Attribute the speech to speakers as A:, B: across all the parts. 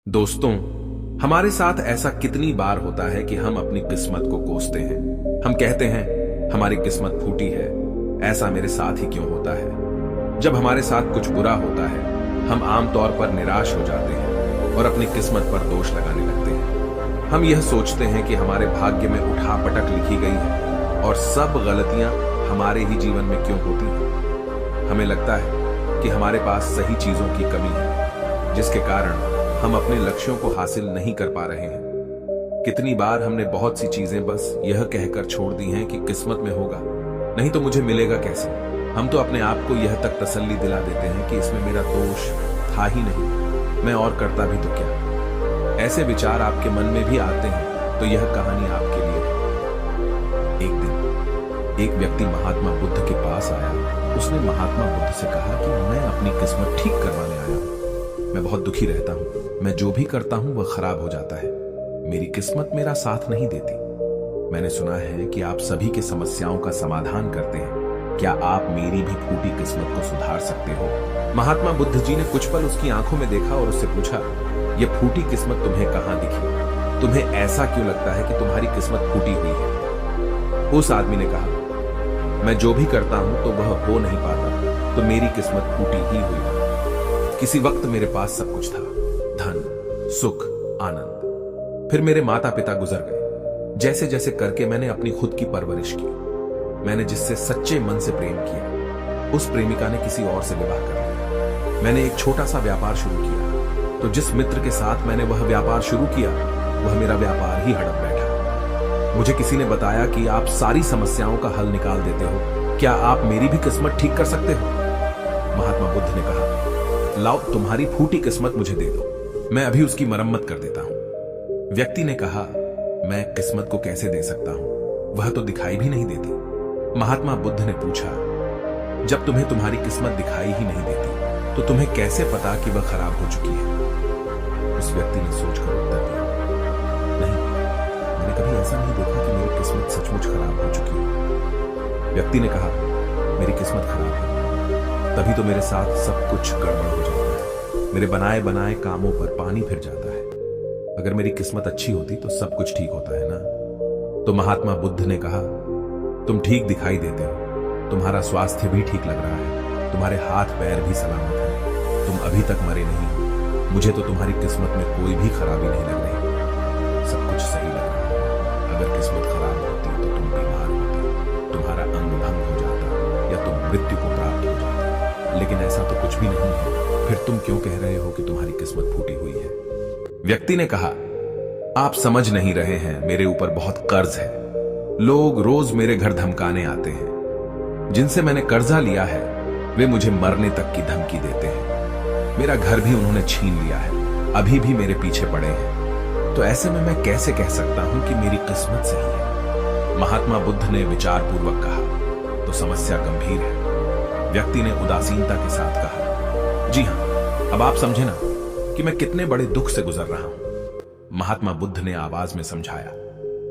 A: दोस्तों, हमारे साथ ऐसा कितनी बार होता है कि हम अपनी किस्मत को कोसते हैं। हम कहते हैं हमारी किस्मत फूटी है, ऐसा मेरे साथ ही क्यों होता है। जब हमारे साथ कुछ बुरा होता है हम आमतौर पर निराश हो जाते हैं और अपनी किस्मत पर दोष लगाने लगते हैं। हम यह सोचते हैं कि हमारे भाग्य में उठापटक लिखी गई है और सब गलतियां हमारे ही जीवन में क्यों होती हैं। हमें लगता है कि हमारे पास सही चीजों की कमी है, जिसके कारण हम अपने लक्ष्यों को हासिल नहीं कर पा रहे हैं। कितनी बार हमने बहुत सी चीजें बस यह कहकर छोड़ दी हैं कि किस्मत में होगा, नहीं तो मुझे मिलेगा कैसे। हम तो अपने आप को यह तक तसल्ली दिला देते हैं कि इसमें मेरा दोष था ही नहीं, मैं और करता भी तो क्या। ऐसे विचार आपके मन में भी आते हैं तो यह कहानी आपके लिए है। एक दिन एक व्यक्ति महात्मा बुद्ध के पास आया। उसने महात्मा बुद्ध से कहा कि मैं अपनी किस्मत ठीक करवाने आया हूं। मैं बहुत दुखी रहता हूं, मैं जो भी करता हूं वह खराब हो जाता है, मेरी किस्मत मेरा साथ नहीं देती। मैंने सुना है कि आप सभी की समस्याओं का समाधान करते हैं, क्या आप मेरी भी फूटी किस्मत को सुधार सकते हो। महात्मा बुद्ध जी ने कुछ पल उसकी आंखों में देखा और उससे पूछा, यह फूटी किस्मत तुम्हें कहां दिखी? तुम्हें ऐसा क्यों लगता है कि तुम्हारी किस्मत फूटी हुई है? उस आदमी ने कहा, मैं जो भी करता हूं तो वह हो नहीं पाता, तो मेरी किस्मत फूटी ही हुई है। किसी वक्त मेरे पास सब कुछ था, धन, सुख, आनंद। फिर मेरे माता पिता गुजर गए। जैसे जैसे करके मैंने अपनी खुद की परवरिश की। मैंने जिससे सच्चे मन से प्रेम किया, उस प्रेमिका ने किसी और से विवाह कर लिया। मैंने एक छोटा सा व्यापार शुरू किया, तो जिस मित्र के साथ मैंने वह व्यापार शुरू किया वह मेरा व्यापार ही हड़प बैठा। मुझे किसी ने बताया कि आप सारी समस्याओं का हल निकाल देते हो, क्या आप मेरी भी किस्मत ठीक कर सकते हो? महात्मा बुद्ध ने कहा, लाओ तुम्हारी फूटी किस्मत मुझे दे दो, मैं अभी उसकी मरम्मत कर देता हूं। व्यक्ति ने कहा, मैं किस्मत को कैसे दे सकता हूं, वह तो दिखाई भी नहीं देती। महात्मा बुद्ध ने पूछा, जब तुम्हें तुम्हारी किस्मत दिखाई ही नहीं देती तो तुम्हें कैसे पता कि वह खराब हो चुकी है? उस व्यक्ति ने सोचकर उत्तर दिया, नहीं, मैंने कभी ऐसा नहीं देखा कि मेरी किस्मत सचमुच खराब हो चुकी है। व्यक्ति ने कहा, मेरी किस्मत खराब है, तभी तो मेरे साथ सब कुछ गड़बड़ हो जाता है, मेरे बनाए बनाए कामों पर पानी फिर जाता है। अगर मेरी किस्मत अच्छी होती तो सब कुछ ठीक होता है ना। तो महात्मा बुद्ध ने कहा, तुम ठीक दिखाई देते हो, तुम्हारा स्वास्थ्य भी ठीक लग रहा है, तुम्हारे हाथ पैर भी सलामत हैं, तुम अभी तक मरे नहीं हो। मुझे तो तुम्हारी किस्मत में कोई भी खराबी नहीं लग रही, सब कुछ सही लग रहा है। अगर किस्मत खराब होती तो तुम बीमार होते, तुम्हारा अंग भंग हो जाता या तुम मृत्यु को प्राप्त हो जाते, लेकिन ऐसा तो कुछ भी नहीं है। फिर तुम क्यों कह रहे हो कि तुम्हारी किस्मत फूटी हुई है? व्यक्ति ने कहा, आप समझ नहीं रहे हैं, मेरे ऊपर बहुत कर्ज है। लोग रोज मेरे घर धमकाने आते हैं। जिनसे मैंने कर्जा लिया है वे मुझे मरने तक की धमकी देते हैं। मेरा घर भी उन्होंने छीन लिया है, अभी भी मेरे पीछे पड़े हैं। तो ऐसे में मैं कैसे कह सकता हूं कि मेरी किस्मत सही है? महात्मा बुद्ध ने विचारपूर्वक कहा, तो समस्या गंभीर है। व्यक्ति ने उदासीनता के साथ कहा, जी हां, अब आप समझे ना कि मैं कितने बड़े दुख से गुजर रहा हूं। महात्मा बुद्ध ने आवाज में समझाया,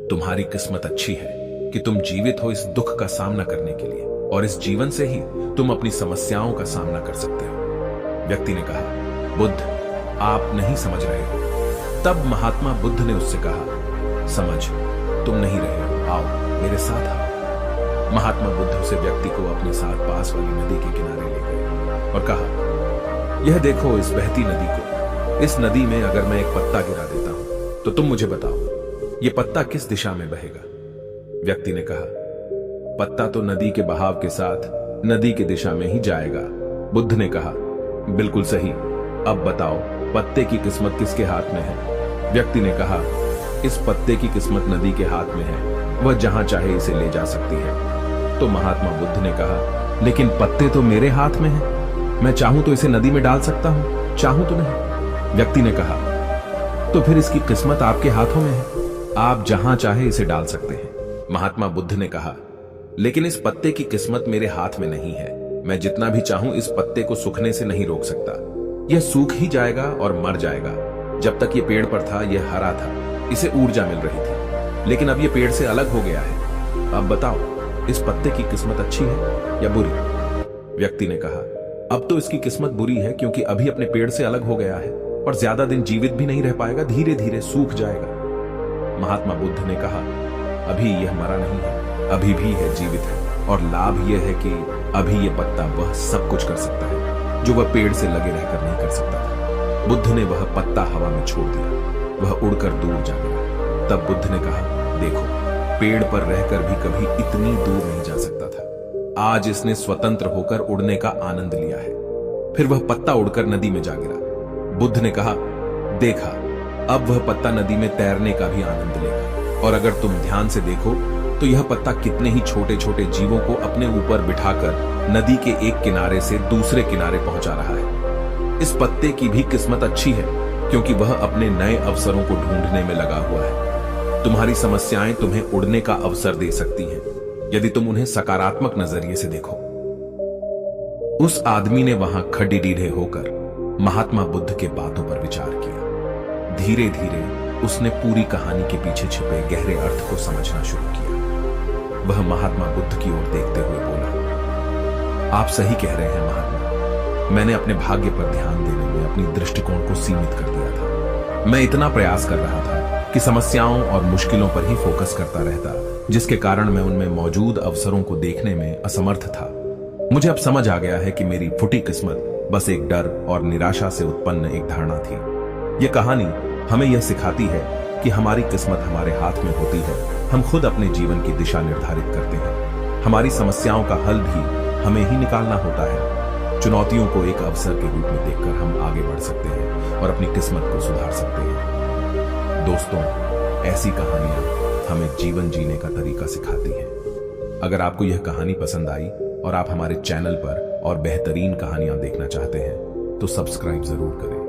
A: तुम्हारी किस्मत अच्छी है कि तुम जीवित हो इस दुख का सामना करने के लिए, और इस जीवन से ही तुम अपनी समस्याओं का सामना कर सकते हो। व्यक्ति ने कहा, बुद्ध, आप नहीं समझ रहे हो। तब महात्मा बुद्ध ने उससे कहा, समझ तुम नहीं रहे हो, आओ मेरे साथ आओ। महात्मा बुद्ध उसे व्यक्ति को अपने साथ पास वाली नदी के किनारे ले गए और कहा, यह देखो इस बहती नदी को, इस नदी में अगर मैं एक पत्ता गिरा देता हूं तो तुम मुझे बताओ, यह पत्ता किस दिशा में बहेगा? व्यक्ति ने कहा, पत्ता तो नदी के बहाव के साथ नदी की दिशा में ही जाएगा। बुद्ध ने कहा, बिल्कुल सही, अब बताओ पत्ते की किस्मत किसके हाथ में है? व्यक्ति ने कहा, इस पत्ते की किस्मत नदी के हाथ में है, वह जहां चाहे इसे ले जा सकती है। तो महात्मा बुद्ध ने कहा, लेकिन पत्ते तो मेरे हाथ में है, मैं चाहूं तो इसे नदी में डाल सकता हूं, चाहूं तो नहीं। व्यक्ति ने कहा, तो फिर इसकी किस्मत आपके हाथों में है, आप जहां चाहे इसे डाल सकते हैं। महात्मा बुद्ध ने कहा, लेकिन इस पत्ते की किस्मत मेरे हाथ में नहीं है, मैं जितना भी चाहूं इस पत्ते को सूखने से नहीं रोक सकता, यह सूख ही जाएगा और मर जाएगा। जब तक ये पेड़ पर था यह हरा था, इसे ऊर्जा मिल रही थी, लेकिन अब यह पेड़ से अलग हो गया है। अब बताओ इस पत्ते की किस्मत अच्छी है या बुरी? व्यक्ति ने कहा, अब तो इसकी किस्मत बुरी है क्योंकि अभी अपने पेड़ से अलग हो गया है। और ज्यादा दिन जीवित भी नहीं रह पाएगा, धीरे धीरे सूख जाएगा। महात्मा बुद्ध ने कहा, अभी यह मरा नहीं है, अभी भी है, जीवित है, और लाभ यह है कि अभी यह पत्ता वह सब कुछ कर सकता है जो वह पेड़ से लगे रहकर नहीं कर सकता था। बुद्ध ने वह पत्ता हवा में छोड़ दिया, वह उड़कर दूर जा गिरा। तब बुद्ध ने कहा, देखो, पेड़ पर रहकर भी कभी इतनी दूर नहीं जा सकता था, आज इसने स्वतंत्र होकर उड़ने का आनंद लिया है। फिर वह पत्ता उड़कर नदी में जा गिरा। बुद्ध ने कहा, देखा, अब वह पत्ता नदी में तैरने का भी आनंद लेगा, और अगर तुम ध्यान से देखो तो यह पत्ता कितने ही छोटे छोटे जीवों को अपने ऊपर बिठाकर नदी के एक किनारे से दूसरे किनारे पहुंचा रहा है। इस पत्ते की भी किस्मत अच्छी है, क्योंकि वह अपने नए अवसरों को ढूंढने में लगा हुआ है। तुम्हारी समस्याएं तुम्हें उड़ने का अवसर दे सकती हैं, यदि तुम उन्हें सकारात्मक नजरिए से देखो। उस आदमी ने वहां खड़े होकर महात्मा बुद्ध के बातों पर विचार किया। धीरे धीरे उसने पूरी कहानी के पीछे छिपे गहरे अर्थ को समझना शुरू किया। वह महात्मा बुद्ध की ओर देखते हुए बोला, आप सही कह रहे हैं महात्मा, मैंने अपने भाग्य पर ध्यान देने में अपनी दृष्टिकोण को सीमित कर दिया था। मैं इतना प्रयास कर रहा था कि समस्याओं और मुश्किलों पर ही फोकस करता रहता, जिसके कारण मैं उनमें मौजूद अवसरों को देखने में असमर्थ था। मुझे अब समझ आ गया है कि मेरी फूटी किस्मत बस एक डर और निराशा से उत्पन्न एक धारणा थी। यह कहानी हमें यह सिखाती है कि हमारी किस्मत हमारे हाथ में होती है, हम खुद अपने जीवन की दिशा निर्धारित करते हैं। हमारी समस्याओं का हल भी हमें ही निकालना होता है। चुनौतियों को एक अवसर के रूप में देखकर हम आगे बढ़ सकते हैं और अपनी किस्मत को सुधार सकते हैं। दोस्तों, ऐसी कहानियां हमें जीवन जीने का तरीका सिखाती हैं। अगर आपको यह कहानी पसंद आई और आप हमारे चैनल पर और बेहतरीन कहानियां देखना चाहते हैं तो सब्सक्राइब जरूर करें।